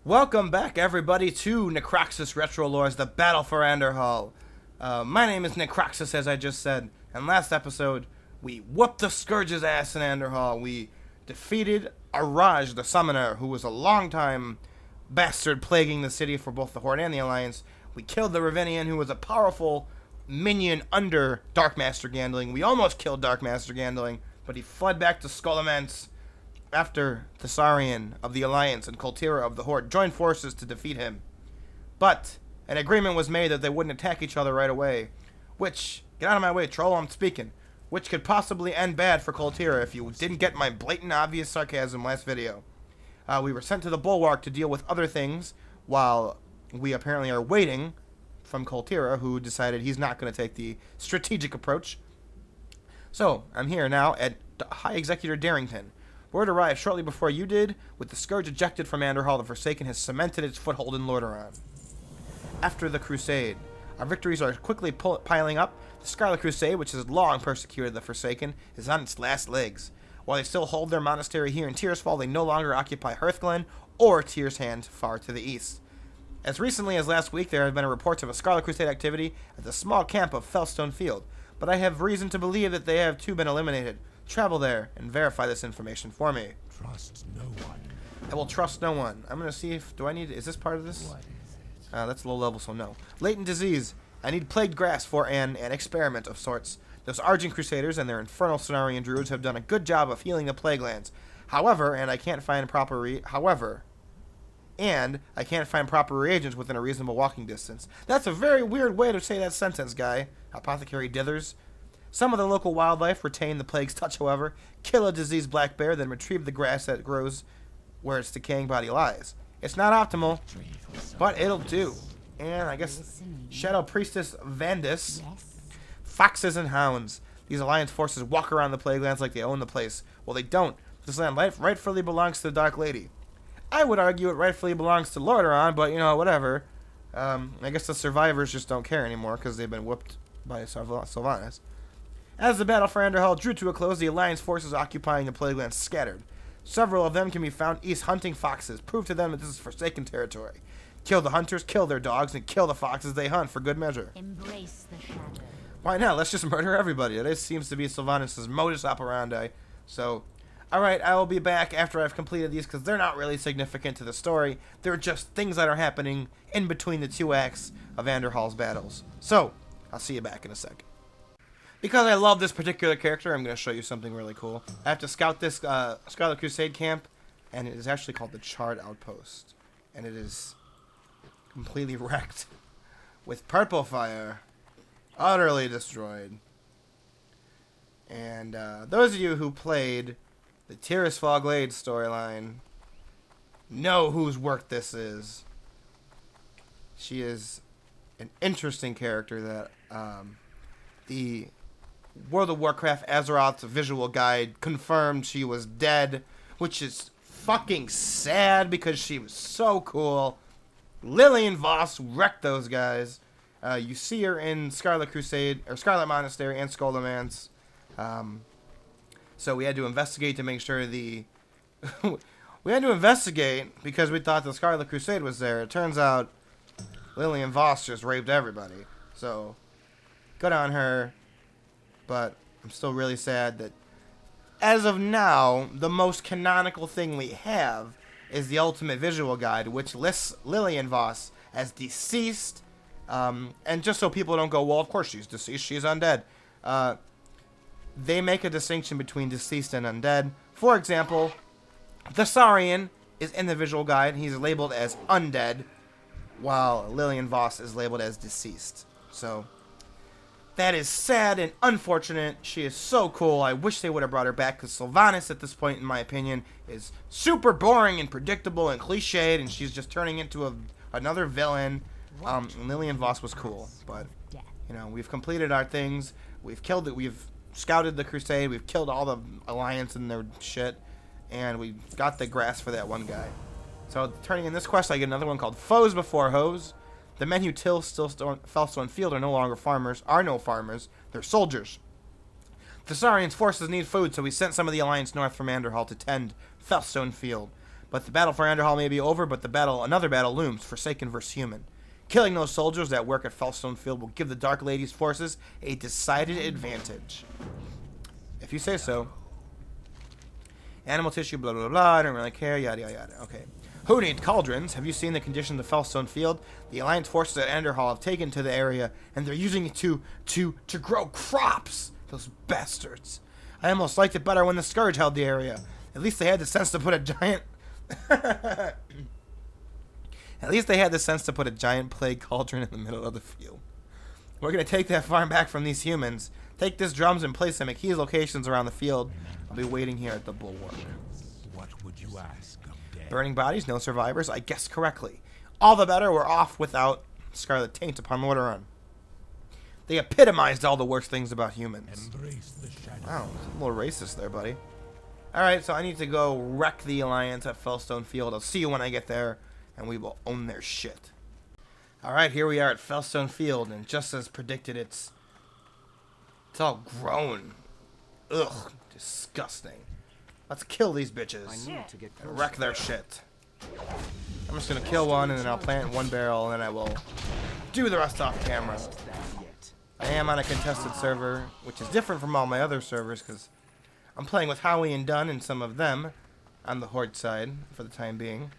Welcome back, everybody, to Necroxis Retro Lore's The Battle for Anderhall. My name is Necroxis, as I just said, and last episode, we whooped the Scourge's ass in Anderhall. We defeated Araj, the Summoner, who was a long-time bastard plaguing the city for both the Horde and the Alliance. We killed the Ravinian, who was a powerful minion under Darkmaster Gandling. We almost killed Darkmaster Gandling, but he fled back to Skullman's after Thassarian of the Alliance and Koltira of the Horde joined forces to defeat him. But an agreement was made that they wouldn't attack each other right away, which, get out of my way, troll, I'm speaking, which could possibly end bad for Koltira if you didn't get my blatant obvious sarcasm last video. We were sent to the Bulwark to deal with other things, while we apparently are waiting from Koltira, who decided he's not going to take the strategic approach. So, I'm here now at High Executor Darrington. Word arrived shortly before you did. With the Scourge ejected from Andorhal, the Forsaken has cemented its foothold in Lordaeron. After the Crusade, our victories are quickly piling up. The Scarlet Crusade, which has long persecuted the Forsaken, is on its last legs. While they still hold their monastery here in Tearsfall, they no longer occupy Hearthglen or Tyr's Hand far to the east. As recently as last week, there have been reports of a Scarlet Crusade activity at the small camp of Fellstone Field, but I have reason to believe that they have too been eliminated. Travel there and verify this information for me. Trust no one. I will trust no one. I'm gonna see if is this part of this? What is it? That's low level, so no. Latent disease. I need plagued grass for an experiment of sorts. Those Argent Crusaders and their infernal Cenarian druids have done a good job of healing the plague lands. However, I can't find proper reagents within a reasonable walking distance. That's a very weird way to say that sentence, guy. Apothecary Dithers. Some of the local wildlife retain the plague's touch, however, kill a diseased black bear, then retrieve the grass that grows where its decaying body lies. It's not optimal, but it'll do. And I guess Shadow Priestess Vandis. Foxes and hounds. These Alliance forces walk around the plague lands like they own the place. Well, they don't. This land rightfully belongs to the Dark Lady. I would argue it rightfully belongs to Lordaeron, but, whatever. I guess the survivors just don't care anymore because they've been whooped by Sylvanas. As the battle for Anderhall drew to a close, the Alliance forces occupying the plague lands scattered. Several of them can be found east hunting foxes. Prove to them that this is Forsaken territory. Kill the hunters, kill their dogs, and kill the foxes they hunt for good measure. Embrace the shadow. Why not? Let's just murder everybody. This seems to be Sylvanas' modus operandi. So, alright, I will be back after I've completed these because they're not really significant to the story. They're just things that are happening in between the two acts of Anderhall's battles. So, I'll see you back in a second. Because I love this particular character, I'm going to show you something really cool. I have to scout this Scarlet Crusade camp, and it is actually called the Charred Outpost. And it is completely wrecked with purple fire, utterly destroyed. And those of you who played the Tirisfal Glade storyline know whose work this is. She is an interesting character that the World of Warcraft Azeroth's visual guide confirmed she was dead, which is fucking sad because she was so cool. Lillian Voss wrecked those guys. You see her in Scarlet Crusade, or Scarlet Monastery and Skullman's. So we had to investigate to make sure we had to investigate because we thought the Scarlet Crusade was there. It turns out Lillian Voss just raped everybody. So, good on her. But I'm still really sad that, as of now, the most canonical thing we have is the Ultimate Visual Guide, which lists Lillian Voss as deceased. And just so people don't go, well, of course she's deceased, she's undead. They make a distinction between deceased and undead. For example, Thassarian is in the visual guide. He's labeled as undead, while Lillian Voss is labeled as deceased. So that is sad and unfortunate. She is so cool. I wish they would have brought her back because Sylvanas, at this point, in my opinion, is super boring and predictable and cliched, and she's just turning into another villain. Lillian Voss was cool, but we've completed our things. We've killed it. We've scouted the Crusade. We've killed all the Alliance and their shit, and we got the grass for that one guy. So turning in this quest, I get another one called Foes Before Hoes. The men who till Fellstone Field are no longer farmers, they're soldiers. Thassarian's forces need food, so we sent some of the Alliance north from Anderhall to tend Fellstone Field. But the battle for Anderhall may be over, but another battle looms, Forsaken versus Human. Killing those soldiers that work at Fellstone Field will give the Dark Lady's forces a decided advantage. If you say so. Animal tissue, blah, blah, blah, I don't really care, yada, yada, yada. Okay. Who needs cauldrons? Have you seen the condition of the Fellstone Field? The Alliance forces at Anderhall have taken to the area, and they're using it to grow crops. Those bastards. I almost liked it better when the Scourge held the area. At least they had the sense to put a giant... At least they had the sense to put a giant plague cauldron in the middle of the field. We're going to take that farm back from these humans. Take these drums and place them at key locations around the field. I'll be waiting here at the bulwark. What would you ask of death? Burning bodies, no survivors. I guessed correctly. All the better, we're off without Scarlet Taint upon Mortaron. They epitomized all the worst things about humans. Embrace the shadow. Wow, a little racist there, buddy. Alright, so I need to go wreck the Alliance at Fellstone Field. I'll see you when I get there, and we will own their shit. Alright, here we are at Fellstone Field, and just as predicted, it's all grown. Ugh, disgusting. Let's kill these bitches and wreck their shit. I'm just gonna kill one, and then I'll plant one barrel, and then I will do the rest off camera. I am on a contested server, which is different from all my other servers, because I'm playing with Howie and Dunn and some of them on the Horde side for the time being.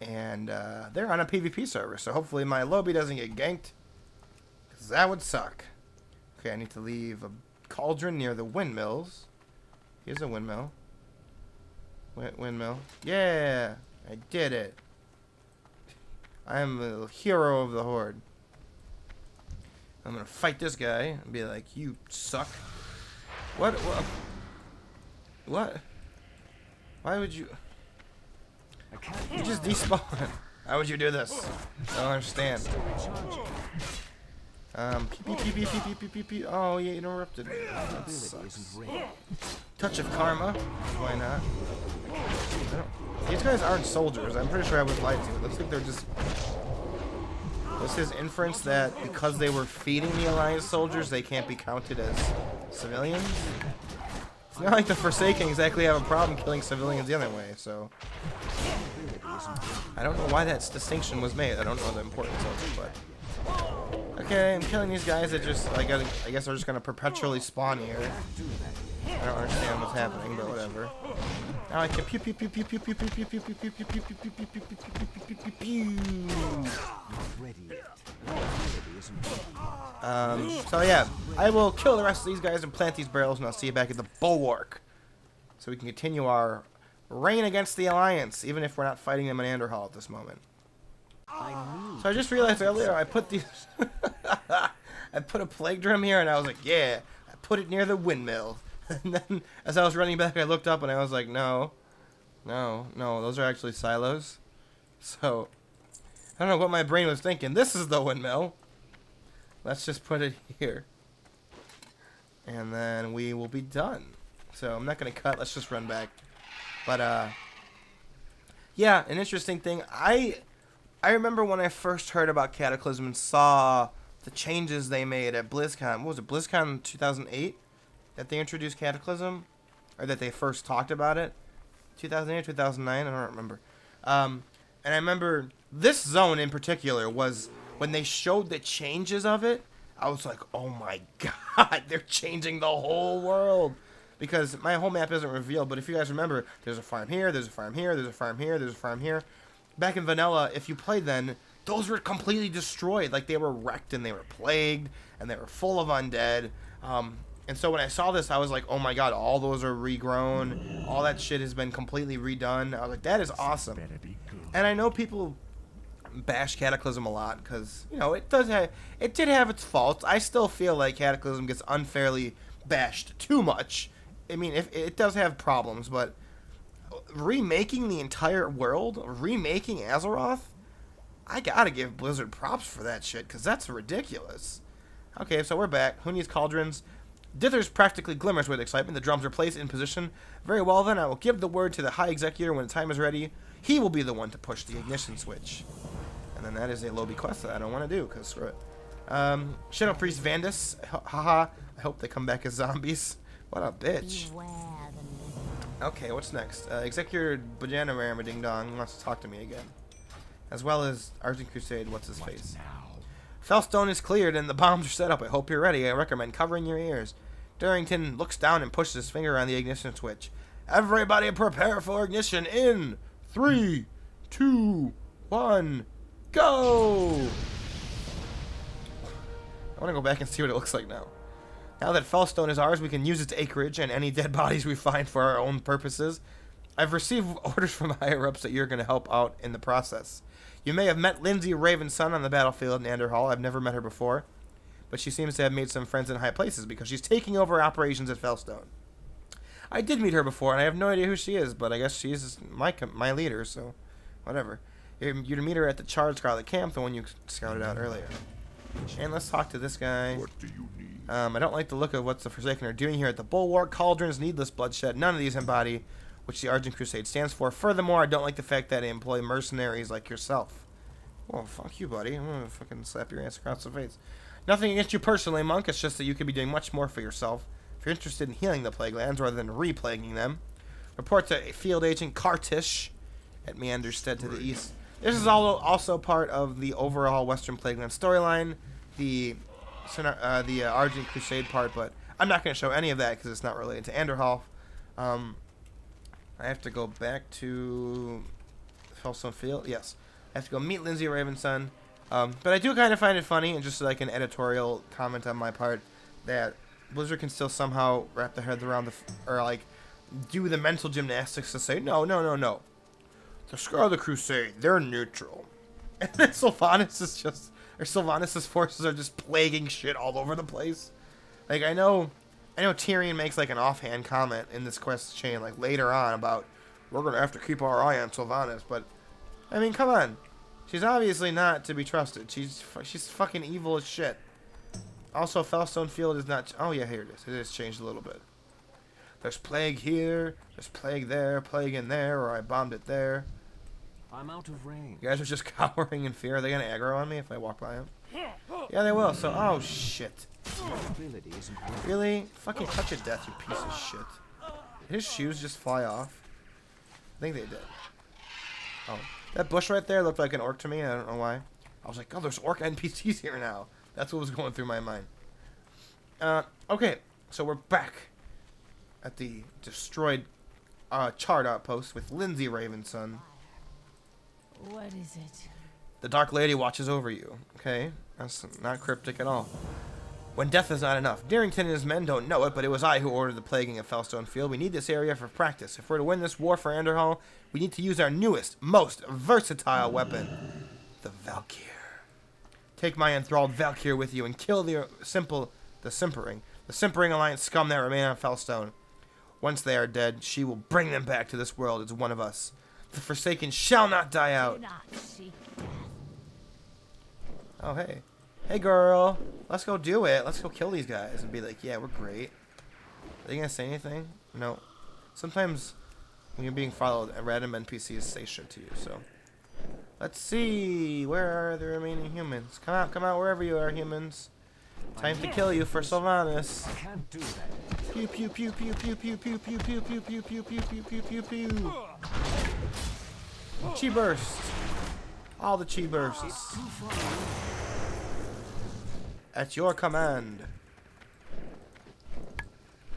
And they're on a PvP server, so hopefully my lobby doesn't get ganked, because that would suck. Okay, I need to leave a cauldron near the windmills. Here's a windmill. Windmill. Yeah, I did it. I am the hero of the Horde. I'm gonna fight this guy and be like, you suck. What? What? Why would you... You just despawn. Why would you do this? I don't understand. Pee. Oh, you interrupted me. That sucks. Touch of karma. Why not? These guys aren't soldiers. I'm pretty sure I was lied to. It looks like they're just... This is inference that because they were feeding the Alliance soldiers, they can't be counted as civilians. It's not like the Forsaken exactly have a problem killing civilians the other way, so... I don't know why that distinction was made. I don't know the importance of it, but... Okay, I'm killing these guys that just... I guess they're just gonna perpetually spawn here. I don't understand what's happening, but whatever. Now I can pew pew pew pew pew pew pew pew pew pew pew pew pew pew pew pew pew pew pew. So yeah, I will kill the rest of these guys and plant these barrels, and I'll see you back at the bulwark, so we can continue our reign against the Alliance, even if we're not fighting them in Anderhall at this moment. So I just realized earlier I put these, I put a plague drum here, and I was like, yeah, I put it near the windmill. And then as I was running back, I looked up and I was like, no, those are actually silos. So I don't know what my brain was thinking. This is the windmill. Let's just put it here. And then we will be done. So I'm not going to cut. Let's just run back. But, yeah, an interesting thing. I remember when I first heard about Cataclysm and saw the changes they made at BlizzCon. What was it, BlizzCon 2008? That they introduced Cataclysm? Or that they first talked about it? 2008 or 2009? I don't remember. And I remember this zone in particular was... When they showed the changes of it, I was like, oh my god, they're changing the whole world. Because my whole map isn't revealed, but if you guys remember, there's a farm here, there's a farm here, there's a farm here, there's a farm here. Back in vanilla, if you played then, those were completely destroyed. Like, they were wrecked and they were plagued and they were full of undead. And so when I saw this, I was like, oh my god, all those are regrown. All that shit has been completely redone. I was like, that is awesome. And I know people bash Cataclysm a lot because, you know, it did have its faults. I still feel like Cataclysm gets unfairly bashed too much. I mean, it does have problems, but remaking the entire world, remaking Azeroth, I gotta give Blizzard props for that shit, because that's ridiculous. Okay, so we're back. Who needs cauldrons? Dithers practically glimmers with excitement. The drums are placed in position. Very well then, I will give the word to the High Executor when the time is ready. He will be the one to push the ignition switch. And then that is a lobby quest that I don't want to do, because screw it. Shadow Priest Vandus. Haha. I hope they come back as zombies. What a bitch. Okay, what's next? Executor Bajana Rama Ding Dong wants to talk to me again. As well as Argent Crusade, what's his face? Now. Fellstone is cleared and the bombs are set up. I hope you're ready. I recommend covering your ears. Darrington looks down and pushes his finger on the ignition switch. Everybody prepare for ignition in 3, 2, 1, go! I want to go back and see what it looks like now. Now that Fellstone is ours, we can use its acreage and any dead bodies we find for our own purposes. I've received orders from higher-ups that you're going to help out in the process. You may have met Lindsay Ravenson on the battlefield in Anderhall. I've never met her before, but she seems to have made some friends in high places because she's taking over operations at Fellstone. I did meet her before, and I have no idea who she is, but I guess she's my leader, so whatever. You'd meet her at the Charred Scarlet Camp, the one you scouted out earlier. And let's talk to this guy. What do you need? I don't like the look of what the Forsaken are doing here at the Bulwark. Cauldrons, needless bloodshed. None of these embody which the Argent Crusade stands for. Furthermore, I don't like the fact that they employ mercenaries like yourself. Well, fuck you, buddy. I'm gonna fucking slap your ass across the face. Nothing against you personally, Monk. It's just that you could be doing much more for yourself if you're interested in healing the Plague Lands rather than re-plaguing them. Report to Field Agent Kartish at Meanderstead to the east. This is also part of the overall Western Plague Land storyline, the Argent Crusade part, but I'm not going to show any of that because it's not related to Andorhal. I have to go back to Fellstone Field. Yes. I have to go meet Lindsay Ravenson. But I do kind of find it funny, and just like an editorial comment on my part, that Blizzard can still somehow wrap their heads around or like do the mental gymnastics to say, no. The Scarlet Crusade, they're neutral. And then Sylvanas' forces are just plaguing shit all over the place. Like, I know Tyrion makes like an offhand comment in this quest chain like later on about we're gonna have to keep our eye on Sylvanas, but I mean, come on, she's obviously not to be trusted. She's fucking evil as shit. Also, Fellstone Field is not. Oh yeah, here it is. It has changed a little bit. There's plague here. There's plague there. Plague in there, or I bombed it there. I'm out of range. You guys are just cowering in fear. Are they gonna aggro on me if I walk by them? Yeah, they will. So, oh shit. Really? Fucking touch a death, you piece of shit. Did his shoes just fly off? I think they did. Oh, that bush right there looked like an orc to me. I don't know why. I was like, oh, there's orc NPCs here now. That's what was going through my mind. Okay, so we're back at the destroyed Charred Outpost with Lindsay Ravenson. What is it? The Dark Lady watches over you. Okay, that's not cryptic at all. When death is not enough. Darrington and his men don't know it, but it was I who ordered the plaguing of Fellstone Field. We need this area for practice. If we're to win this war for Anderhall, we need to use our newest, most versatile weapon, the Val'kyr. Take my enthralled Val'kyr with you and kill the Simpering Alliance scum that remain on Fellstone. Once they are dead, she will bring them back to this world as one of us. The Forsaken shall not die out. Do not seek death. Oh, hey. Hey, girl. Let's go do it. Let's go kill these guys and be like, yeah, we're great. Are they going to say anything? No. Sometimes when you're being followed, random NPCs say shit to you, so. Let's see. Where are the remaining humans? Come out wherever you are, humans. Time to kill you for Sylvanas. Can't do that. Pew pew pew pew pew pew pew pew pew pew pew pew pew pew pew pew pew. Chi burst. All the chi bursts. At your command.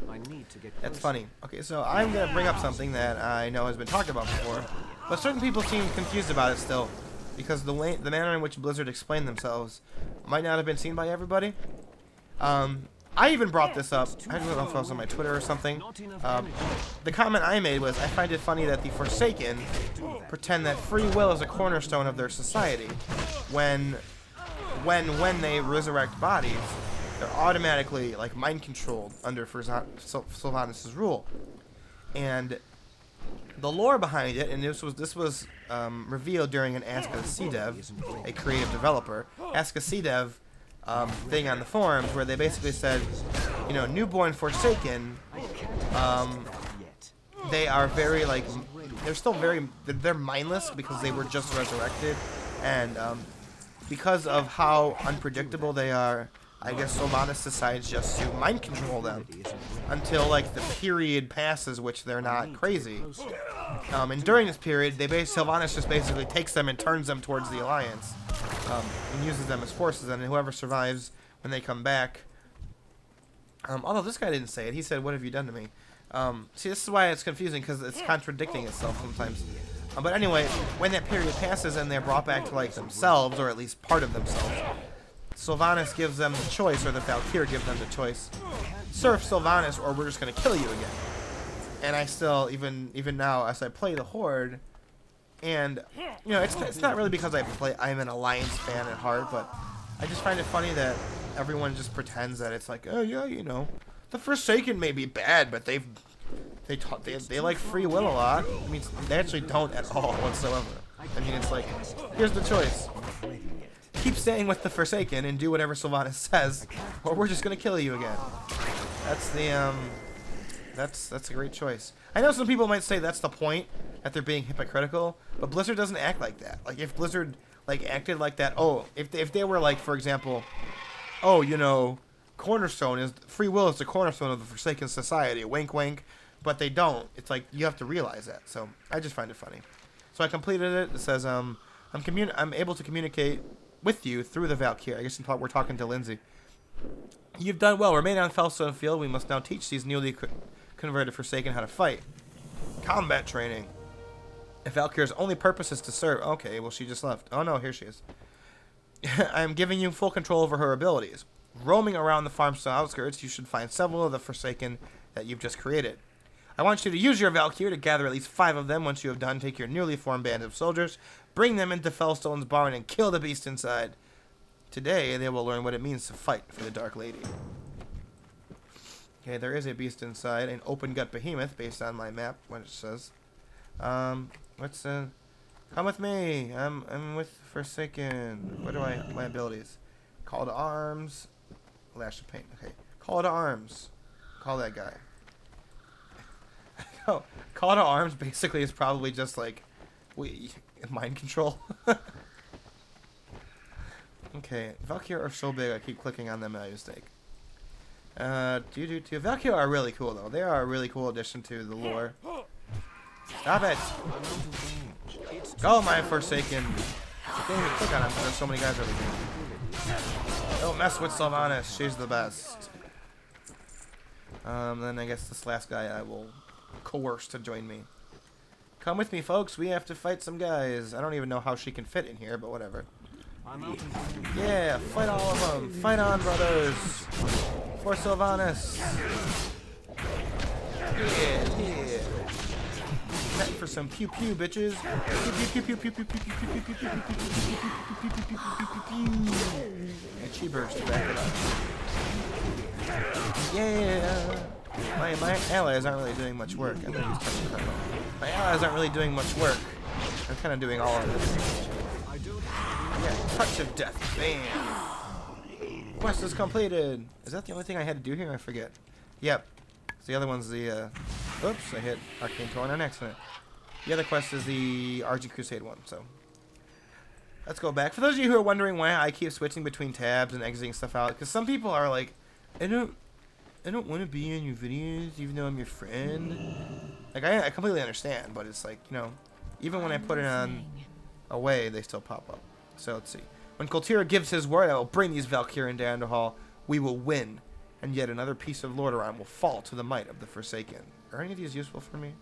I need to get That's closer. funny. Okay, so I'm gonna bring up something that I know has been talked about before, but certain people seem confused about it still, because the manner in which Blizzard explained themselves might not have been seen by everybody. I even brought this up. I don't know if it was on my Twitter or something. The comment I made was, I find it funny that the Forsaken pretend that free will is a cornerstone of their society, when they resurrect bodies, they're automatically like mind controlled under Sylvanas' rule. And the lore behind it, and this was revealed during an Ask a CDev, a creative developer, Ask a CDev thing on the forums, where they basically said, you know, newborn Forsaken, they are very like, they're mindless because they were just resurrected, and because of how unpredictable they are, I guess Sylvanas decides just to mind control them. until like the period passes, which they're not crazy. And during this period, Sylvanas just basically takes them and turns them towards the Alliance, and uses them as forces. And whoever survives when they come back. Although this guy didn't say it, he said, "What have you done to me?" See, this is why it's confusing, because it's contradicting itself sometimes. But anyway, when that period passes and they're brought back to like themselves, or at least part of themselves, Sylvanas gives them the choice, or the Val'kyr give them the choice: serve Sylvanas, or we're just gonna kill you again. And I still, even now, as I play the Horde, and you know, it's not really because I'm an Alliance fan at heart, but I just find it funny that everyone just pretends that it's like, oh yeah, you know, the Forsaken may be bad, but they like free will a lot. I mean, they actually don't at all whatsoever. I mean, it's like, here's the choice: keep staying with the Forsaken and do whatever Sylvanas says, or we're just gonna kill you again. That's the that's a great choice. I know some people might say that's the point, that they're being hypocritical, but Blizzard doesn't act like that. Like, if Blizzard like acted like that, oh, if they were like, for example, oh, you know, Cornerstone is free will is the cornerstone of the Forsaken Society. Wink, wink. But they don't. It's like, you have to realize that. So I just find it funny. So I completed it. It says I'm able to communicate with you through the Val'kyr. I guess we're talking to Lindsay. You've done well. Remain on Fellstone Field. We must now teach these newly converted Forsaken how to fight. Combat training. If Val'kyr's only purpose is to serve. Okay, well, she just left. Oh no, here she is. I am giving you full control over her abilities. Roaming around the farmstone outskirts, you should find several of the Forsaken that you've just created. I want you to use your Val'kyr to gather at least 5 of them. Once you have done, take your newly formed band of soldiers, bring them into Fellstone's barn, and kill the beast inside. Today, they will learn what it means to fight for the Dark Lady. Okay, there is a beast inside, an open gut behemoth, based on my map, what it says. Come with me. I'm with Forsaken. What are my abilities? Call to arms. Lash of pain. Okay. Call to arms. Call that guy. Oh, call to arms basically is probably just like mind control. Okay, Val'kyr are so big I keep clicking on them by mistake. Val'kyr are really cool though. They are a really cool addition to the lore. Stop it! Go, my Forsaken! I can't even click on him because there's so many guys over here. Don't mess with Sylvanas. She's the best. Then I guess this last guy I will coerce to join me. Come with me, folks. We have to fight some guys. I don't even know how she can fit in here, but whatever. Yeah, fight all of them. Fight on, brothers. For Sylvanas. Yeah. Met for some pew pew, bitches. Pew pew pew pew pew pew pew pew pew pew pew pew pew pew pew pew. And she burst to back it up. Yeah. My allies aren't really doing much work. I'm gonna use touch of karma. My allies aren't really doing much work. I'm kind of doing all of this. Yeah, touch of death. Bam. Quest is completed. Is that the only thing I had to do here? I forget. Yep. So the other one's the. Oops, I hit Arcane Torrent on accident. The other quest is the Argent Crusade one. So let's go back. For those of you who are wondering why I keep switching between tabs and exiting stuff out, because some people are like, I don't want to be in your videos, even though I'm your friend. Like, I completely understand, but it's like, you know, even when I put it on away, they still pop up. So let's see. When Koltira gives his word, I will bring these Val'kyr into Anderhall. We will win, and yet another piece of Lordaeron will fall to the might of the Forsaken. Are any of these useful for me?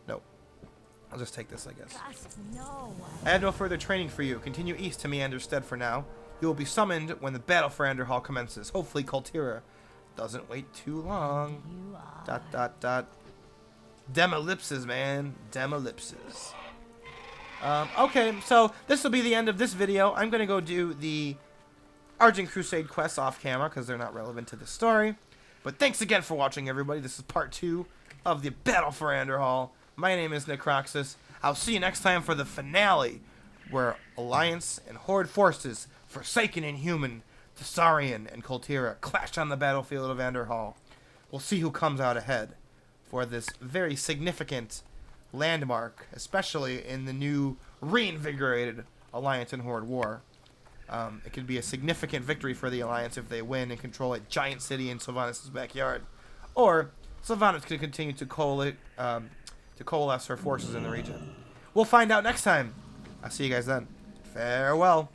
Nope. I'll just take this, I guess. I have no further training for you. Continue east to Meander's stead for now. You will be summoned when the battle for Anderhall commences. Hopefully Koltira doesn't wait too long. Demolipses, man. Demolipses. Okay, so this will be the end of this video. I'm going to go do the Argent Crusade quests off camera because they're not relevant to the story. But thanks again for watching, everybody. This is part 2 of the Battle for Anderhall. My name is Necroxis. I'll see you next time for the finale, where Alliance and Horde forces, Forsaken and Human, Thassarian and Koltira, clash on the battlefield of Anderhall. We'll see who comes out ahead for this very significant landmark, especially in the new reinvigorated Alliance and Horde war. It could be a significant victory for the Alliance if they win and control a giant city in Sylvanas' backyard. or Sylvanas could continue to coalesce her forces in the region. We'll find out next time. I'll see you guys then. Farewell.